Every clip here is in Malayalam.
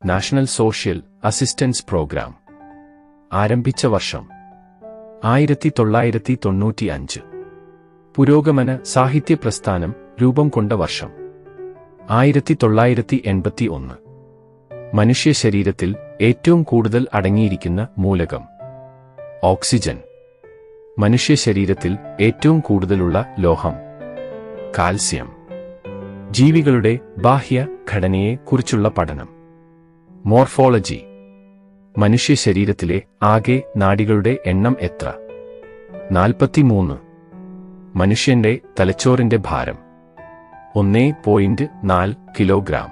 നാഷണൽ സോഷ്യൽ അസിസ്റ്റൻസ് പ്രോഗ്രാം ആരംഭിച്ച വർഷം 1995. പുരോഗമന സാഹിത്യ പ്രസ്ഥാനം രൂപം കൊണ്ട വർഷം 1981. മനുഷ്യ ശരീരത്തിൽ ഏറ്റവും കൂടുതൽ അടങ്ങിയിരിക്കുന്ന മൂലകം ഓക്സിജൻ. മനുഷ്യ ശരീരത്തിൽ ഏറ്റവും കൂടുതലുള്ള ലോഹം കാൽസ്യം. ജീവികളുടെ ബാഹ്യ ഘടനയെ കുറിച്ചുള്ള പഠനം മോർഫോളജി. മനുഷ്യ ശരീരത്തിലെ ആകെ നാഡികളുടെ എണ്ണം എത്ര? 43. മനുഷ്യന്റെ തലച്ചോറിന്റെ ഭാരം 1.4 കിലോഗ്രാം.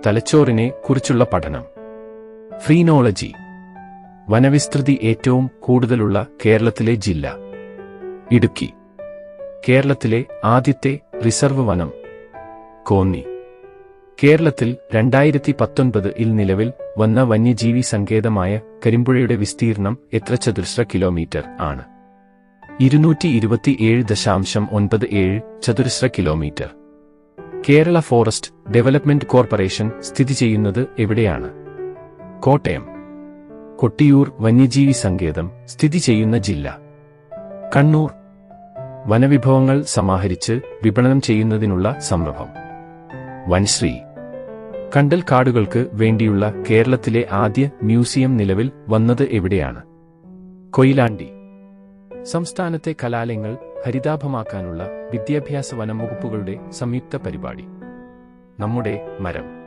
തലച്ചോറിനെ കുറിച്ചുള്ള പഠനം ഫ്രീനോളജി. വനവിസ്തൃതി ഏറ്റവും കൂടുതലുള്ള കേരളത്തിലെ ജില്ല ഇടുക്കി. കേരളത്തിലെ ആദ്യത്തെ റിസർവ് വനം കോന്നി. കേരളത്തിൽ 2019-ൽ നിലവിൽ വന്ന വന്യജീവി സങ്കേതമായ കരിമ്പുഴയുടെ വിസ്തീർണം എത്ര ചതുരശ്ര കിലോമീറ്റർ ആണ്? 227.97 ചതുരശ്ര kilometre. Kerala forest development corporation സ്ഥിതി ചെയ്യുന്നത് എവിടെയാണ്? കോട്ടയം. കൊട്ടിയൂർ വന്യജീവി സങ്കേതം സ്ഥിതി ചെയ്യുന്ന ജില്ല കണ്ണൂർ. വനവിഭവങ്ങൾ സമാഹരിച്ച് വിപണനം ചെയ്യുന്നതിനുള്ള സംരംഭം വൻശ്രീ. കണ്ടൽക്കാടുകൾക്ക് വേണ്ടിയുള്ള കേരളത്തിലെ ആദ്യ മ്യൂസിയം നിലവിൽ വന്നത് എവിടെയാണ്? കൊയിലാണ്ടി. സംസ്ഥാനത്തെ കലാലയങ്ങൾ ഹരിതാഭമാക്കാനുള്ള വിദ്യാഭ്യാസ വനം വകുപ്പുകളുടെ സംയുക്ത പരിപാടി നമ്മുടെ മരം.